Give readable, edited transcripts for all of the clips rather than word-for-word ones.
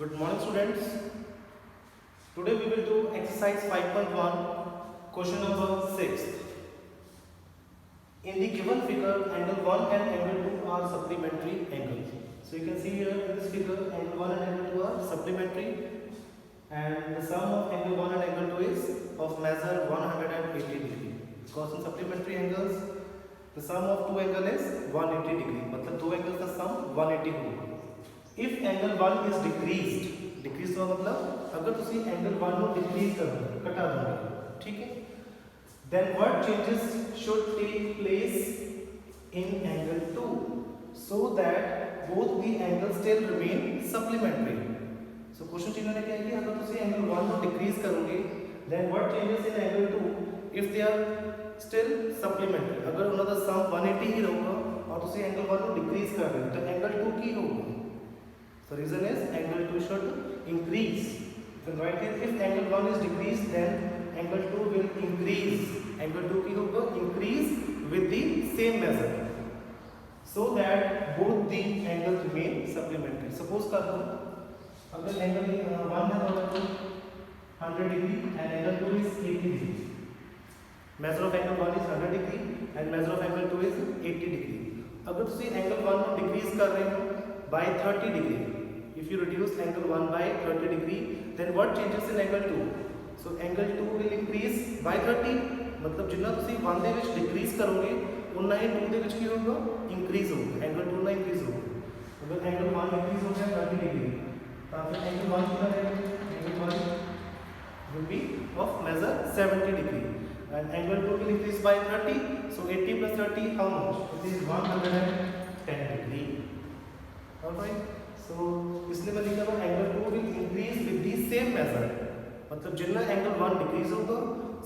Good morning, students. Today we will do exercise 5.1, question number 6. In the given figure, angle 1 and angle 2 are supplementary angles. So you can see here in this figure, angle 1 and angle 2 are supplementary, and the sum of angle 1 and angle 2 is of measure 180 degree. Because in supplementary angles, the sum of two angle is 180 degree. मतलब दो angles का sum 180 होगा. If angle 1 is decreased, decrease का मतलब अगर तुसी angle 1 को decrease कर दो, घटा दोगे, ठीक है? Then what changes should take place in angle 2 so that both the angles still remain supplementary. So question चिन्ह ने क्या है कि अगर तुसी angle 1 को decrease करोगे, then what changes in angle 2 if they are still supplementary? अगर उनका sum 180 ही रहेगा और तुसी angle 1 को decrease कर रहे हो, तो angle 2 की होगा. So reason is angle 2 should increase. You can write it, if angle 1 is decreased, then angle 2 will increase. Angle 2 की होगा increase with the same measure, so that both the angles remain supplementary. Suppose कर दो, अगर angle 1 है तो 100 degree and angle 2 is 80 degree. Measure of angle 1 is 100 degree and measure of angle 2 is 80 degree. अगर तुसी angle 1 को decrease कर रहे हो by 30 degree, if you reduce angle 1 by 30 degree, then what changes in angle 2? So angle 2 will increase by 30. मतलब जितना तुसी 1 ਦੇ ਵਿੱਚ decrease करोगे उतना ही 2 ਦੇ ਵਿੱਚ ਕੀ होगा increase होगा. angle 2 ना increase होगा. अगर angle 1 increase हो गया 30 degree, तो फिर angle 1 कितना रहेगा? angle 1 will be of measure 70 degree and angle 2 will increase by 30. So 80 plus 30 how much? It is 110 degree. Alright. So इसलिए मैं लिखा हुआ angle 2 will increase with the same measure. मतलब जितना angle 1 decrease होगा,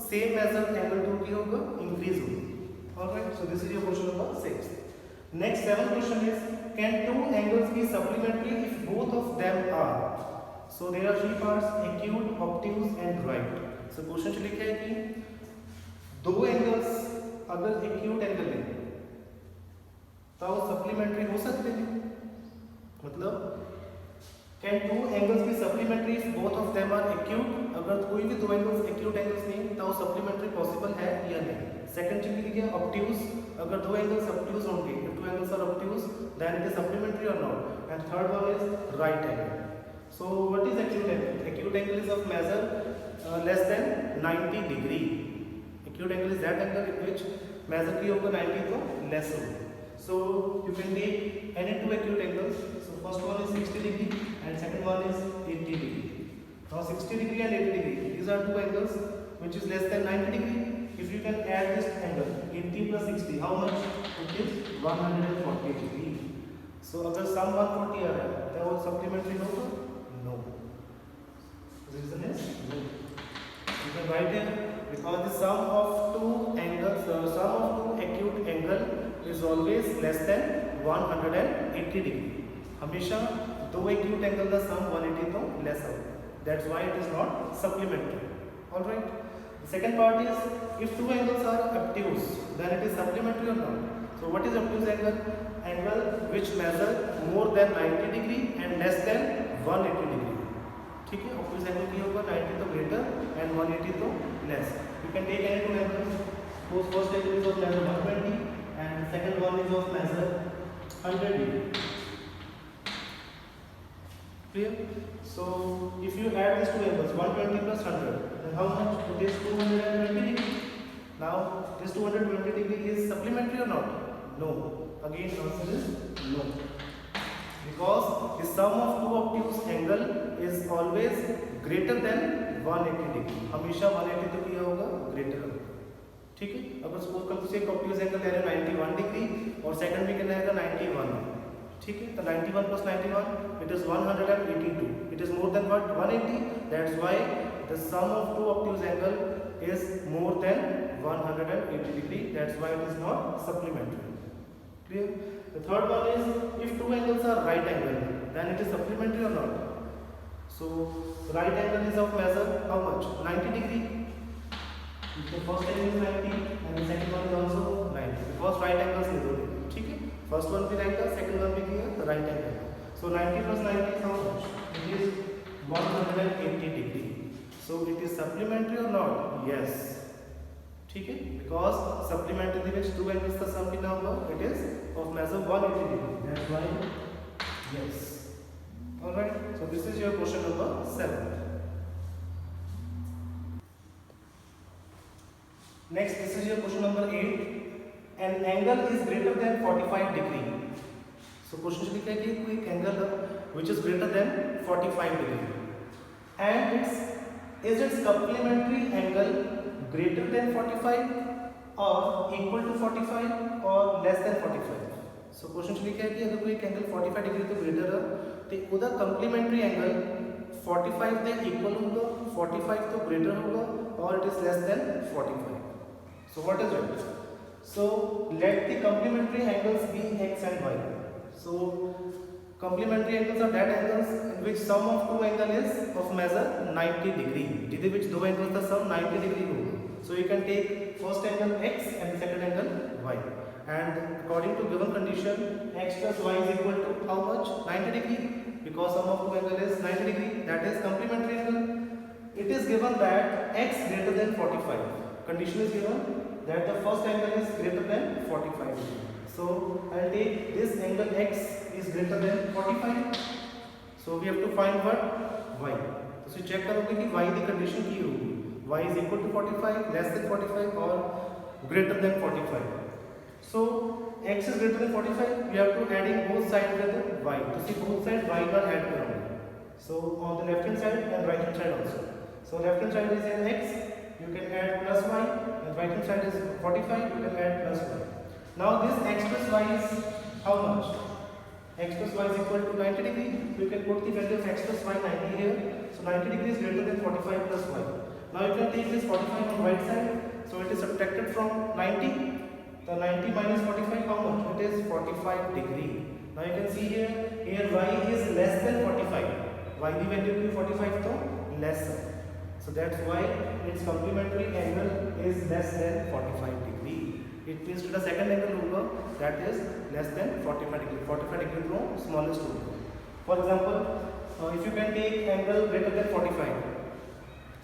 same measure angle 2 की होगा increase होगा. Alright. So this is your question number 6. Next 7th question is, can two angles be supplementary if both of them are? So there are three parts: acute, obtuse and right. So question से लिखा है कि दो angles अगर acute angle है तो supplementary हो सकते हैं. मतलब can two angles be supplementary if both of them are acute? अगर कोई भी दो angles acute angles नहीं तो supplementary possible है या नहीं. Second चीज लिखिए obtuse, अगर दो angles obtuse होंगे, if two angles are obtuse then it is supplementary or not. And third one is right angle. So what is acute angle? Acute angle is of measure less than 90 degree. Acute angle is that angle in which measure की होगा 90 तो less होगा. So you can take any two acute angles. So first one is 60 degree and second one is 80 degree. Now 60 degree and 80 degree, these are two angles which is less than 90 degree. If you can add this angle 80 plus 60, how much? It is 140 degree. So अगर sum 140 आ रहा है तो वो supplementary होगा? No. The reason is no. You can write it because the sum of two angles, sum of two acute angle is always less than 180 degree. हमेशा दो acute angle का sum 180 तो less होगा. That's why it is not supplementary. All right. The second part is, if two angles are obtuse, then it is supplementary or not. So what is obtuse angle? Angle which measure more than 90 degree and less than 180 degree. ठीक है. obtuse angle की होगा 90 तो greater and 180 तो less. You can take any two angles. Suppose first angle is of measure 120 and second one is of measure 100 degree. Clear? So if you add these two angles 120 plus 100, then how much? It is 220 degree. Now this 220 degree is supplementary or not? No. Again answer is no. Because the sum of two obtuse angle is always greater than 180 degree. हमेशा 180 तो किया होगा greater होगा. ठीक है. अगर suppose कर तुझे एक obtuse angle ले रहे 91 डिग्री और सेकंड में कितना है 91. ठीक है. तो 91 plus 91 it is 182. It is more than what? 180. That's why the sum of two obtuse angle is more than 180 degree. That's why it is not supplementary. Clear? The third one is, if two angles are right angle, then it is supplementary or not? So right angle is of measure how much? 90 degree. The first angle is 90 and the second one is also 90. Because right angles is ठीक है. First one भी right है, second one भी क्या? Right angle. So 90 plus 90 is how much? It is 180 degree. So it is supplementary or not? Yes. ठीक है, because supplementary which two angles का sum कितना होगा? It is of measure 180 degree. That's why yes. Alright. So this is your question number 7. Next, this is your question number 8. An angle is greater than 45 degree. So question लिखा है कि कोई angle which is greater than 45 degree, and is its complementary angle greater than 45 or equal to 45 or less than 45. So question लिखा है कि अगर कोई angle 45 degree तो greater है, तो उदा complementary angle 45 के equal होगा, 45 तो greater होगा, or it is less than 45. So what is it? So let the complementary angles be x and y. So complementary angles are that angles in which sum of two angle is of measure 90 degree. जिधे which दो angles का sum 90 degree होगा. So you can take first angle x and second angle y. And according to given condition, x plus y is equal to how much? 90 degree. Because sum of two angle is 90 degree. That is complementary angle. It is given that x greater than 45. Condition is given that the first angle is greater than 45 degree. So I'll take this angle x is greater than 45. So we have to find what? Y. So check करोगे कि y की condition की होगी. Y is equal to 45, less than 45 or greater than 45. So x is greater than 45. We have to adding both sides with y. तो see both sides y का add करोगे. So on the left hand side and right hand side also. So left hand side is in x. You can add plus y. And right hand side is 45. You can add plus y. Now this x plus y is how much? X plus y is equal to 90 degree. So you can put the value of x plus y 90 here. So 90 degree is greater than 45 plus y. Now you can take this 45 on right side. So it is subtracted from 90. The 90 minus 45 how much? It is 45 degree. Now you can see here y is less than 45. Y the value will be 45 so less. So that's why its complementary angle is less than 45 degree. It means to the second angle होगा that is less than 45 degree. 45 degree from smallest होगा. For example, if you can take angle greater than 45,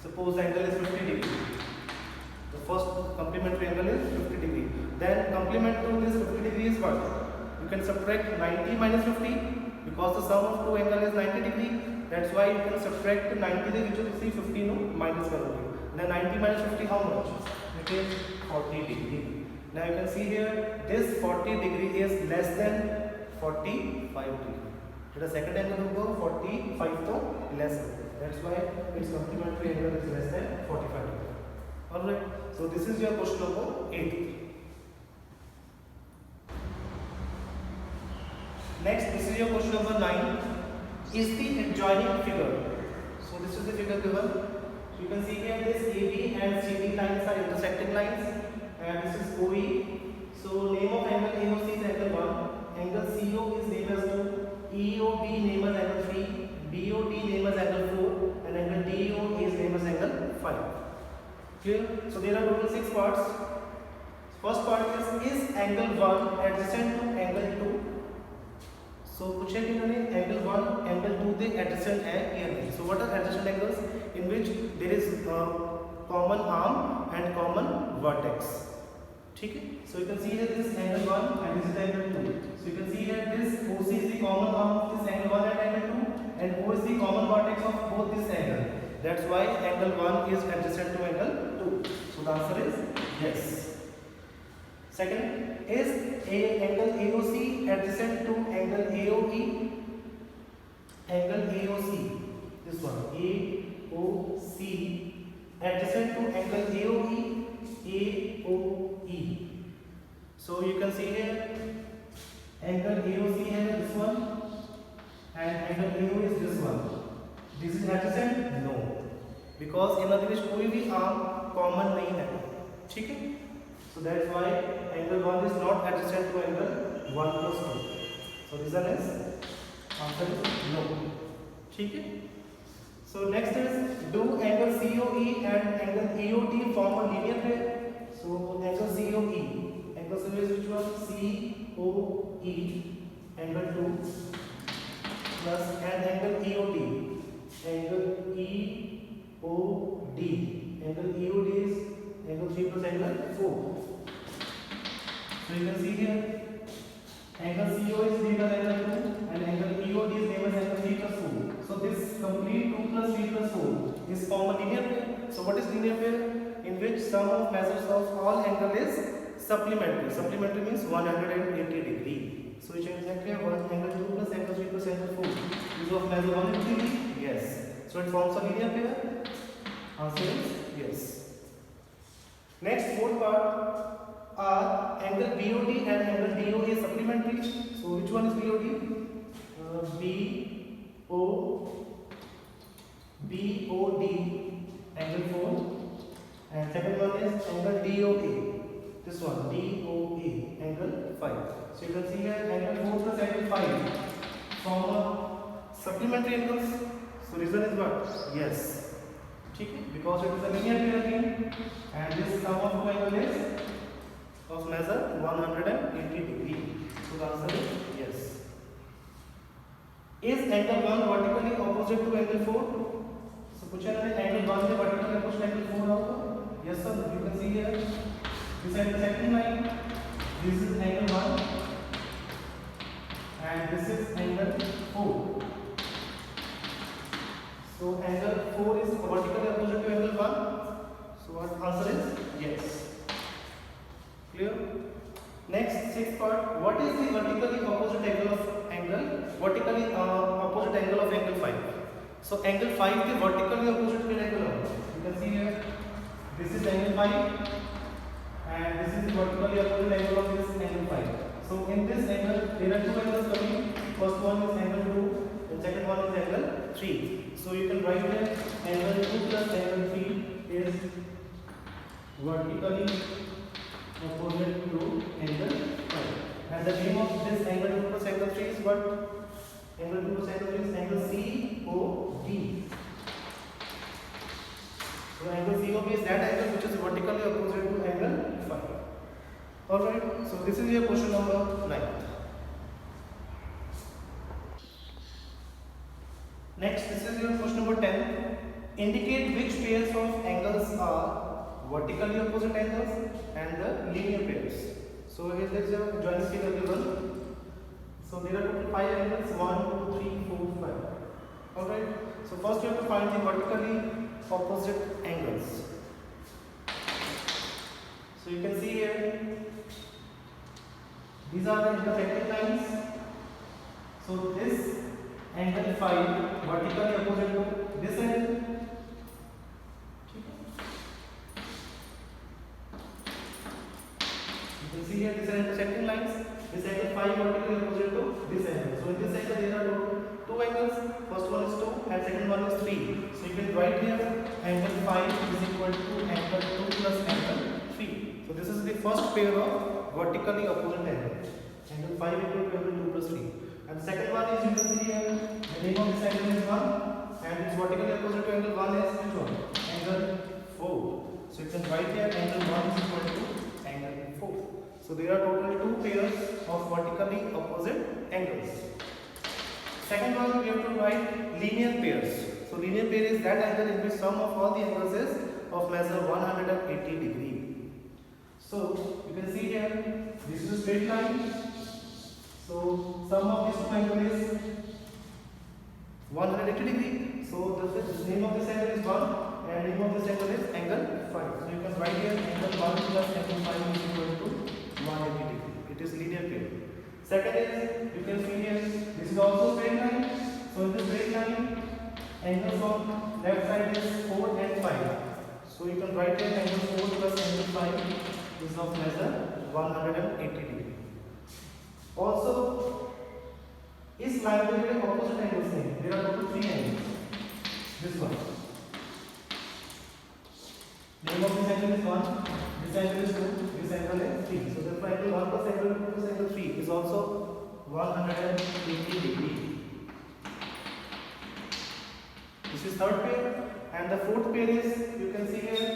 suppose the angle is 50 degree. The first complementary angle is 50 degree. Then complement to this 50 degree is what? You can subtract 90 minus 50 because the sum of two angle is 90 degree. That's why you can subtract 90 degree to see 50 no minus करोगे. Then 90 minus 50 how much? It is 40 degree. Now you can see here this 40 degree is less than 45 degree. So the second angle होगा 45 तो less. That's why its complementary angle is less than 45 degree. Alright. So this is your question number 8. Next, this is your question number 9. Is the adjoining figure? So this is the figure given. So you can see here this AB and CD lines are intersecting lines, and this is OE. So name of angle AOC is angle 1, angle CO is named as 2, EOB named as angle 3, BOD named as angle 4, and angle DO is named as angle 5. Clear? So there are total 6 parts. First part is angle 1 adjacent to angle 2. So पूछे कि मैंने angle 1, angle 2 दे adjacent है या नहीं. So what are adjacent angles? In which there is common arm and common vertex. ठीक है? So you can see here this angle 1 and this is angle 2. So you can see here this OC is the common arm of this angle 1 and angle 2, and O is the common vertex of both this angle. That's why angle 1 is adjacent to angle 2. So the answer is yes. Second, is angle AOC adjacent to angle AOE? Angle AOC, this one, AOC adjacent to angle AOE, AOE. So you can see here, angle AOC है this one, and angle AO is this one. This is adjacent? No, because in other कोई भी arm common नहीं है, ठीक है? So that's why angle 1 is not adjacent to angle 1 plus 2. So reason is answer is no. ठीक है? So next is, do angle COE and angle EOT form a linear pair? So angle COE, angle COE is which one? COE, angle 2. plus and angle EOD. Angle EOD. Angle EOD is angle 3 plus angle 4. So you can see here angle CO is bigger than angle 2 and angle EOD is name as angle 3 plus 4. So this complete 2 plus 3 plus 4 is form a linear pair. So what is linear pair? In which sum of measures of all angle is supplementary. Supplementary means 180 degree. So you can check here one angle 2 plus angle 3 plus angle 4 is of measure 180 degree. Yes. So it forms a linear pair. Answer is yes. Next fourth part are angle BOD and angle DOA supplementary. So which one is BOD? BOD angle 4 and second one is angle DOA. This one DOA angle 5. So you can see here angle 4 plus angle 5 form a supplementary angles. So reason is what? Yes. Because it is a linear pair again and this sum of two angle is of measure 180 degree. So the answer is yes. Is angle 1 vertically opposite to angle 4? So पूछा ना angle 1 से vertically opposite angle 4 होगा? Yes sir. You can see here. This is the second line. This is angle 1 and this is angle 4. So angle 4 is vertically opposite to angle 1. So what answer is yes. Clear? Next sixth part. What is the vertically opposite angle of angle? Vertically opposite angle of angle 5. So angle 5 the vertically opposite to angle. You can see here. This is angle 5 and this is the vertically opposite angle of this angle 5. So in this angle there are two angles coming. First one is angle 2 and second one is angle 3. So you can write here angle 2 plus angle 3 is vertically opposite to angle 5. And the name of this angle 2 plus angle 3 is what? Angle 2 plus angle 3 is angle COD. So angle COD is that angle which is vertically opposite to angle 5. Alright, so this is your question number 9. Next, this is your question number 10. Indicate which pairs of angles are vertically opposite angles and the linear pairs. So here is your joint figure given. So there are total 5 angles 1, 2, 3, 4, 5. Alright. So first you have to find the vertically opposite angles. So you can see here these are the intersecting lines. So this angle 5 vertically opposite to this angle. You can see here these are intersecting lines. This angle 5 vertically opposite to this angle. So in this angle there are two angles. First one is 2 and second one is 3. So you can write here angle 5 is equal to angle 2 plus angle 3. So this is the first pair of vertically opposite angles. Angle 5 equal to angle 2 plus 3. And the second one is you can see here the name of this angle is 1 and its vertically opposite to angle 1 is which one? Angle 4. So you can write here angle 1 is equal to angle 4. So there are totally two pairs of vertically opposite angles. Second one we have to write linear pairs. So linear pair is that angle in which sum of all the angles is of measure 180 degree. So you can see here this is a straight line. So sum of these two angles is 180 degree. So the name of this angle is 1 and name of this angle is angle 5. So you can write here angle 1 plus angle 5 is equal to 180 degree. It is linear pair. Second is you can see here this is also straight line. So in this straight line angles on left side is 4 and 5. So you can write here angle 4 plus angle 5 is of measure 180 degree. Also इस line के लिए opposite angles हैं. There are total 3 angles. This one. Name of this angle is 1. This angle is 2. This angle is 3. So therefore angle 1 plus angle 2 plus angle 3 is also 180 degree. This is third pair and the fourth pair is you can see here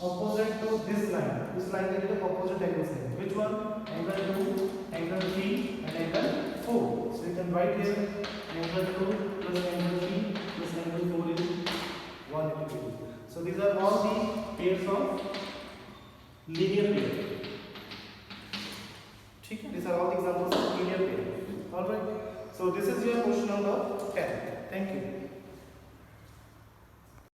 opposite to this line. This line के लिए opposite angles हैं. Which one? Angle 2, angle 3 and angle 4. So you can write here angle 2 plus angle 3 plus angle 4 is 182. So these are all the pairs of linear pair. Okay, these are all the examples of linear pair. Alright. So this is your question number 10. Thank you.